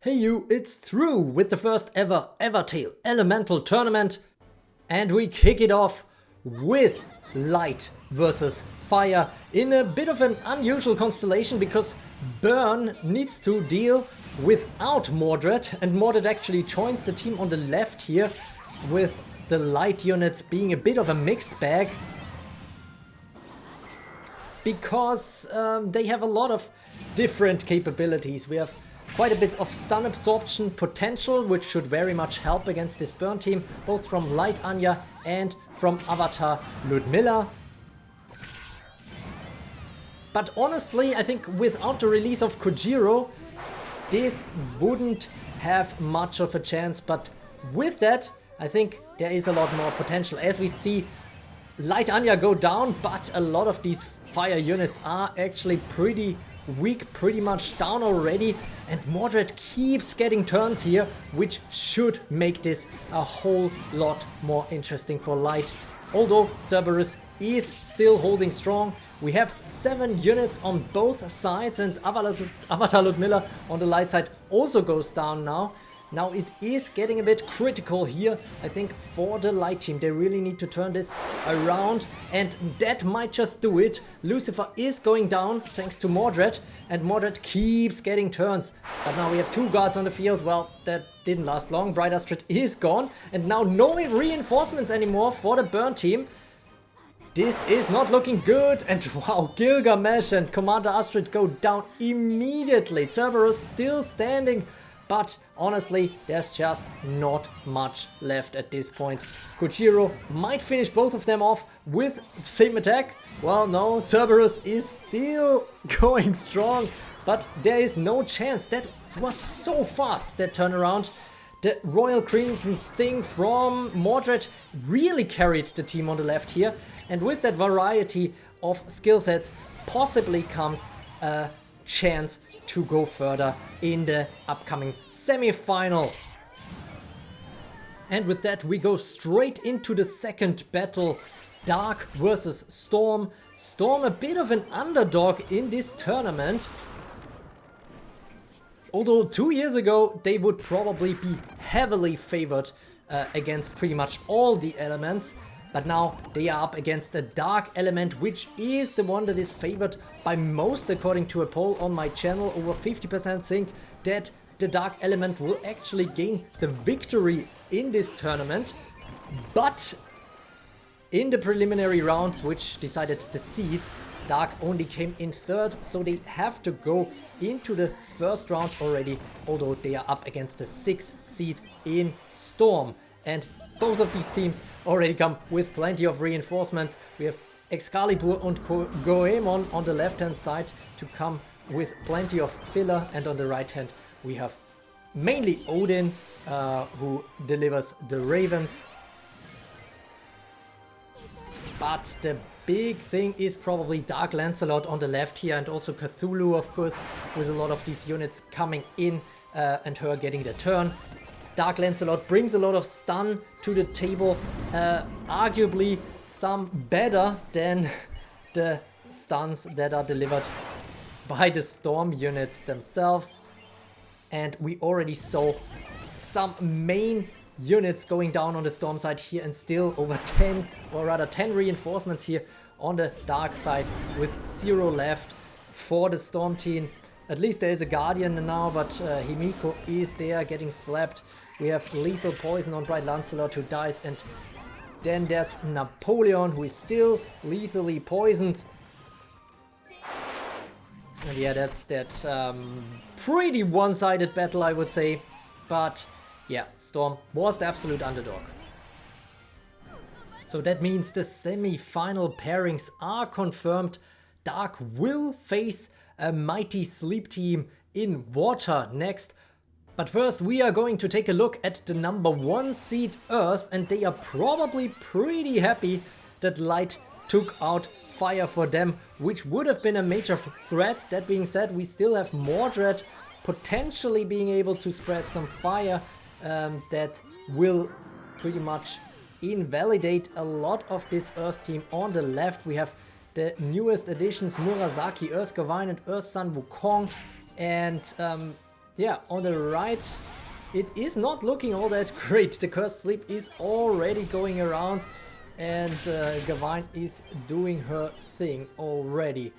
Hey you, it's True with the first ever Evertale Elemental Tournament, and we kick it off with Light versus Fire in a bit of an unusual constellation because Burn needs to deal without Mordred, and Mordred actually joins the team on the left here with the Light units being a bit of a mixed bag because they have a lot of different capabilities. We have quite a bit of stun absorption potential, which should very much help against this Burn team, both from Light Anya and from Avatar Ludmilla. But honestly, I think without the release of Kojiro, this wouldn't have much of a chance. But with that, I think there is a lot more potential. As we see Light Anya go down, but a lot of these fire units are actually pretty weak, pretty much down already, and Mordred keeps getting turns here, which should make this a whole lot more interesting for Light. Although Cerberus is still holding strong, we have 7 units on both sides, and Avatar Ludmilla on the Light side also goes down now. Now it is getting a bit critical here, I think, for the Light team. They really need to turn this around, and that might just do it. Lucifer is going down thanks to Mordred, and Mordred keeps getting turns. But now we have 2 guards on the field. Well, that didn't last long. Bright Astrid is gone, and now no reinforcements anymore for the Burn team. This is not looking good, and wow, Gilgamesh and Commander Astrid go down immediately. Cerberus still standing, but honestly, there's just not much left at this point. Kojiro might finish both of them off with the same attack. Well, no, Cerberus is still going strong, but there is no chance. That was so fast, that turnaround. The Royal Crimson Sting from Mordred really carried the team on the left here. And with that variety of skill sets, possibly comes a chance to go further in the upcoming semi-final. And with that, we go straight into the second battle. Dark versus Storm. Storm a bit of an underdog in this tournament. Although 2 years ago, they would probably be heavily favored against pretty much all the elements. But now they are up against a Dark element, which is the one that is favored by most, according to a poll on my channel. Over 50% think that the Dark element will actually gain the victory in this tournament. But in the preliminary rounds, which decided the seeds, Dark only came in 3rd, so they have to go into the first round already, although they are up against the 6th seed in Storm. And both of these teams already come with plenty of reinforcements. We have Excalibur and Goemon on the left hand side to come with plenty of filler, and on the right hand we have mainly Odin, who delivers the Ravens. But the big thing is probably Dark Lancelot on the left here, and also Cthulhu, of course, with a lot of these units coming in and her getting the turn. Dark Lancelot brings a lot of stun to the table, arguably some better than the stuns that are delivered by the Storm units themselves. And we already saw some main units going down on the Storm side here, and still over 10, or rather 10 reinforcements here on the Dark side, with 0 left for the Storm team. At least there is a Guardian now, but Himiko is there getting slapped. We have lethal poison on Bright Lancelot, who dies, and then there's Napoleon, who is still lethally poisoned. And yeah, that's that pretty one-sided battle, I would say. But yeah, Storm was the absolute underdog. So that means the semi-final pairings are confirmed. Dark will face a mighty Sleep team in Water next. But first, we are going to take a look at the number 1 seed Earth, and they are probably pretty happy that Light took out Fire for them, which would have been a major threat. That being said, we still have Mordred potentially being able to spread some fire that will pretty much invalidate a lot of this Earth team. On the left, we have the newest additions, Murasaki, Earth Gavine, and Earth Sun Wukong, and yeah, on the right, it is not looking all that great. The Cursed Sleep is already going around, and Gavine is doing her thing already.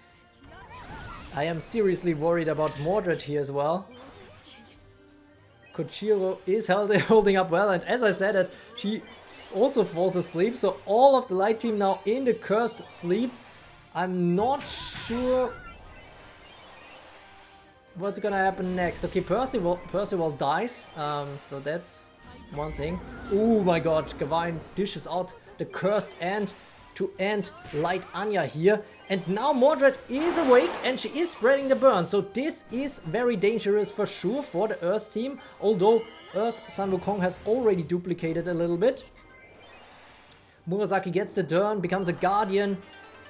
I am seriously worried about Mordred here as well. Kojiro is holding up well, and as I said, that she also falls asleep, so all of the light team now in the Cursed Sleep. I'm not sure what's gonna happen next. Okay, Percival dies, so that's one thing. Oh my god, Gavine dishes out the Cursed End to end Light Anya here. And now Mordred is awake and she is spreading the burn. So this is very dangerous for sure for the Earth team. Although Earth Sun Wukong has already duplicated a little bit. Murasaki gets the turn, becomes a Guardian.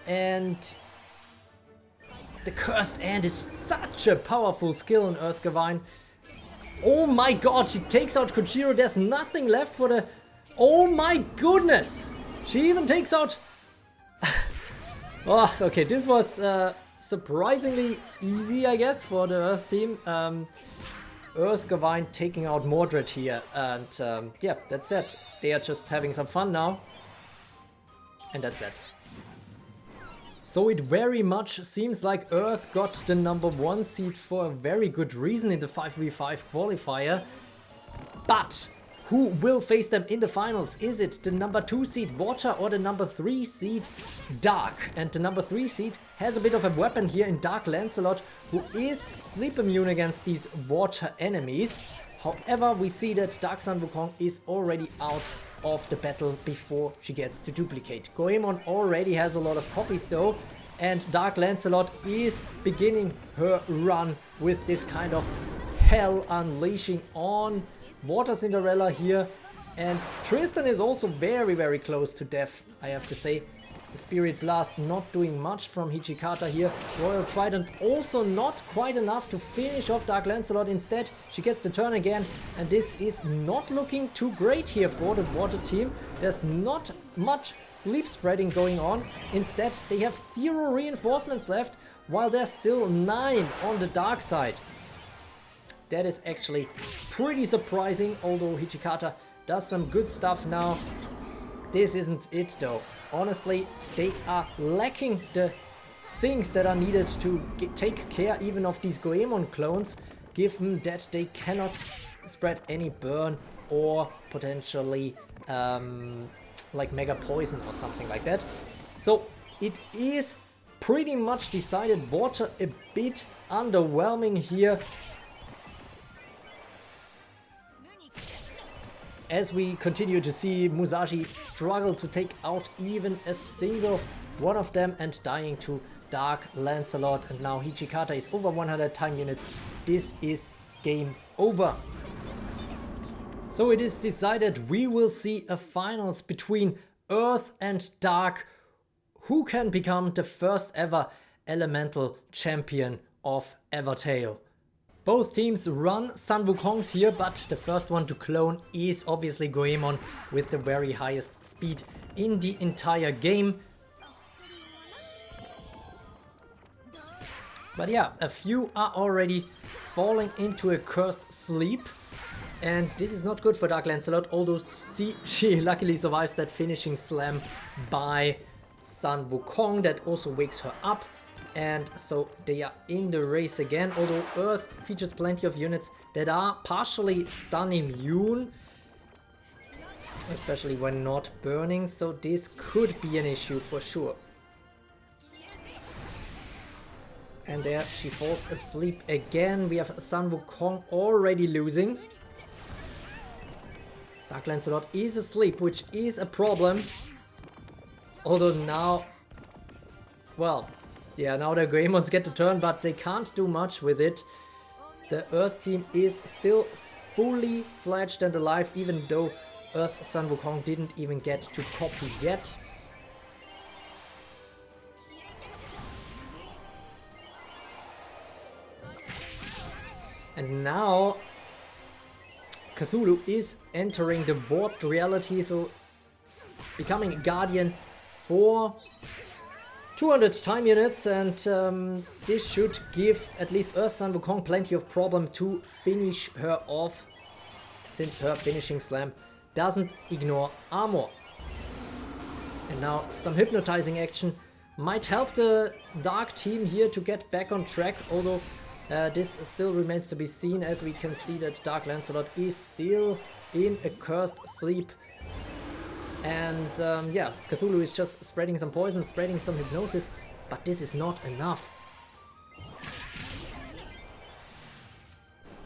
And the Cursed End is such a powerful skill in Earth Gavine. Oh my god, she takes out Kojiro. There's nothing left for the... Oh my goodness! She even takes out... Oh, okay, this was surprisingly easy, I guess, for the Earth team. Earth Gavine taking out Mordred here. And yeah, that's it. They are just having some fun now. And that's it. So it very much seems like Earth got the #1 seed for a very good reason in the 5v5 qualifier. But who will face them in the finals? Is it the #2 seed Water or the #3 seed Dark? And the #3 seed has a bit of a weapon here in Dark Lancelot, who is sleep immune against these water enemies. However, we see that Dark Sun Wukong is already out of the battle before she gets to duplicate. Goemon already has a lot of copies though, and Dark Lancelot is beginning her run with this kind of hell unleashing on Water Cinderella here. And Tristan is also very, very close to death, I have to say. The Spirit Blast not doing much from Hijikata here. Royal Trident also not quite enough to finish off Dark Lancelot. Instead, she gets the turn again, and this is not looking too great here for the Water team. There's not much sleep spreading going on. Instead, they have 0 reinforcements left, while there's still 9 on the dark side. That is actually pretty surprising, although Hijikata does some good stuff now. This isn't it though. Honestly, they are lacking the things that are needed to take care even of these Goemon clones, given that they cannot spread any burn or potentially like Mega Poison or something like that. So it is pretty much decided. Water a bit underwhelming here, as we continue to see Musashi struggle to take out even a single one of them, and dying to Dark Lancelot. And now Hijikata is over 100 time units. This is game over. So it is decided we will see a finals between Earth and Dark. Who can become the first ever Elemental Champion of Evertale? Both teams run Sun Wukongs here, but the first one to clone is obviously Goemon with the very highest speed in the entire game. But yeah, a few are already falling into a cursed sleep. And this is not good for Dark Lancelot, although see, she luckily survives that finishing slam by Sun Wukong that also wakes her up. And so they are in the race again, although Earth features plenty of units that are partially stun immune, especially when not burning, so this could be an issue for sure. And there she falls asleep again. We have Sun Wukong already losing. Dark Lancelot is asleep, which is a problem. Although now, well, yeah, now the Goemons get the turn, but they can't do much with it. The Earth team is still fully fledged and alive, even though Earth's Sun Wukong didn't even get to copy yet. And now Cthulhu is entering the warped reality, so becoming a guardian for 200 time units, and this should give at least Earth Sun Wukong plenty of problem to finish her off, since her finishing slam doesn't ignore armor. And now some hypnotizing action might help the Dark team here to get back on track, although this still remains to be seen, as we can see that Dark Lancelot is still in a cursed sleep. And yeah, Cthulhu is just spreading some poison, spreading some hypnosis, but this is not enough.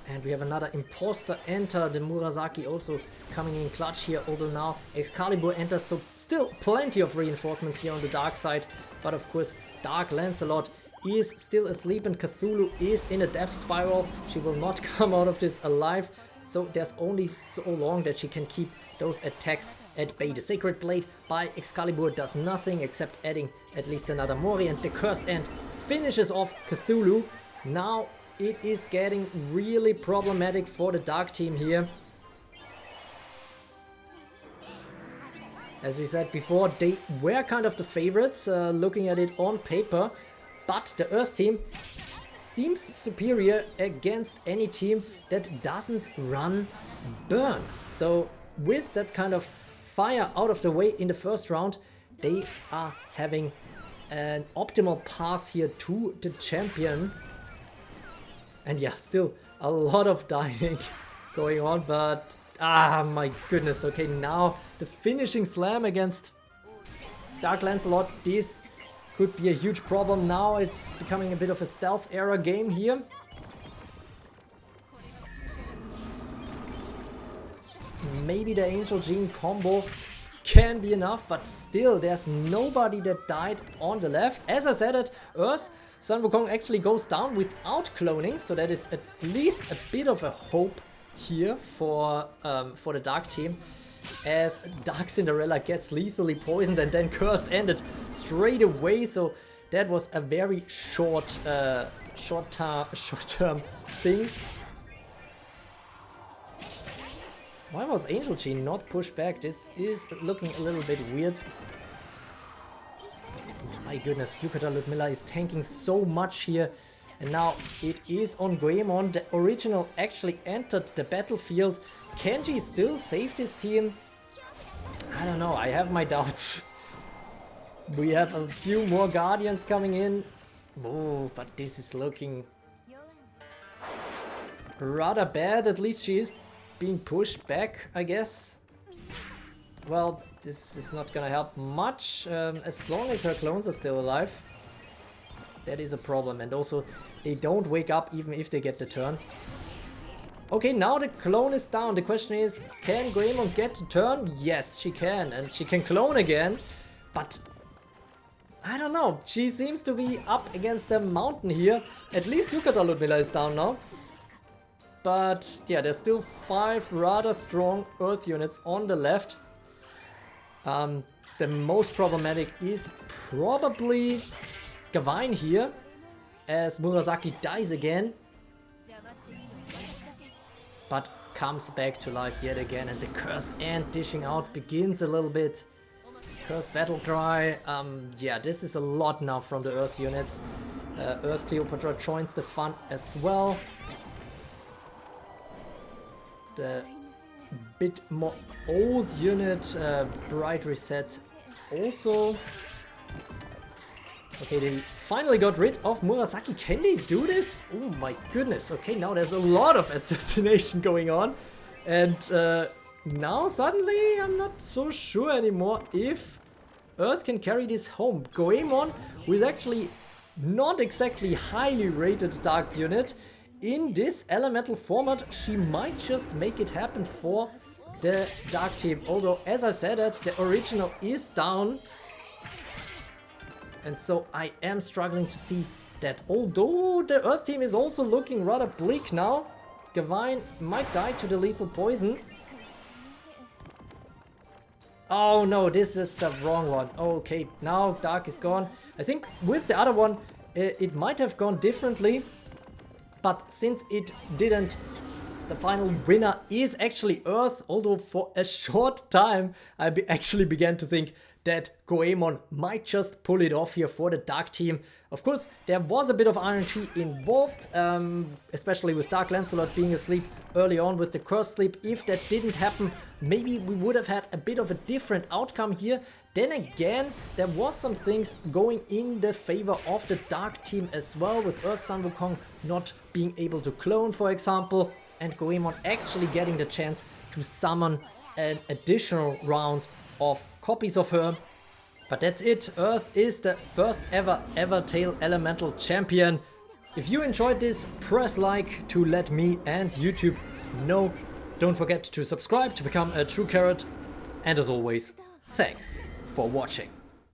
And we have another imposter enter, the Murasaki also coming in clutch here, although now Excalibur enters, so still plenty of reinforcements here on the dark side. But of course, Dark Lancelot is still asleep and Cthulhu is in a death spiral. She will not come out of this alive, so there's only so long that she can keep those attacks at bay. The Sacred Blade by Excalibur does nothing except adding at least another Mori, and the Cursed End finishes off Cthulhu. Now it is getting really problematic for the Dark team here. As we said before, they were kind of the favorites, looking at it on paper, but the Earth team seems superior against any team that doesn't run burn. So with that kind of fire out of the way in the first round, they are having an optimal path here to the champion. And yeah, still a lot of dying going on, but my goodness. Okay, now the finishing slam against Dark Lancelot, this could be a huge problem. Now it's becoming a bit of a stealth era game here. Maybe the Angel Gene combo can be enough, but still there's nobody that died on the left. As I said, at Earth, Sun Wukong actually goes down without cloning, so that is at least a bit of a hope here for the Dark team, as Dark Cinderella gets lethally poisoned and then Cursed Ended straight away. So that was a very short-term thing. Why was Angel Gene not pushed back? This is looking a little bit weird. My goodness, Yukata Ludmilla is tanking so much here. And now it is on Goemon. The original actually entered the battlefield. Kenji still saved his team? I don't know, I have my doubts. We have a few more Guardians coming in. Oh, but this is looking rather bad. At least she is being pushed back, I guess. Well, this is not gonna help much, as long as her clones are still alive. That is a problem, and also they don't wake up even if they get the turn. Okay, now the clone is down. The question is, can Goemon get the turn? Yes, she can, and she can clone again, but I don't know. She seems to be up against the mountain here. At least Yukata Ludmilla is down now. But yeah, there's still 5 rather strong Earth units on the left. The most problematic is probably Gawain here, as Murasaki dies again, but comes back to life yet again, and the Cursed End dishing out begins a little bit. Cursed Battle Cry, yeah, this is a lot now from the Earth units. Earth Cleopatra joins the fun as well. The bit more old unit, Bright Reset also. Okay, they finally got rid of Murasaki. Can they do this? Oh my goodness. Okay, now there's a lot of assassination going on. And now suddenly I'm not so sure anymore if Earth can carry this home. Goemon, with actually not exactly highly rated Dark unit, in this elemental format, she might just make it happen for the Dark team. Although, as I said, the original is down. And so I am struggling to see that, although the Earth team is also looking rather bleak now. Gawain might die to the lethal poison. Oh no, this is the wrong one. Okay, now Dark is gone. I think with the other one, it might have gone differently. But since it didn't, the final winner is actually Earth. Although for a short time, I actually began to think that Goemon might just pull it off here for the Dark team. Of course, there was a bit of RNG involved, especially with Dark Lancelot being asleep early on with the Cursed Sleep. If that didn't happen, maybe we would have had a bit of a different outcome here. Then again, there was some things going in the favor of the Dark team as well, with Earth Sun Wukong not being able to clone, for example, and Goemon actually getting the chance to summon an additional round of copies of her. But that's it. Earth is the first ever Evertale Elemental Champion. If you enjoyed this, press like to let me and YouTube know. Don't forget to subscribe to become a true carrot. And as always, thanks for watching.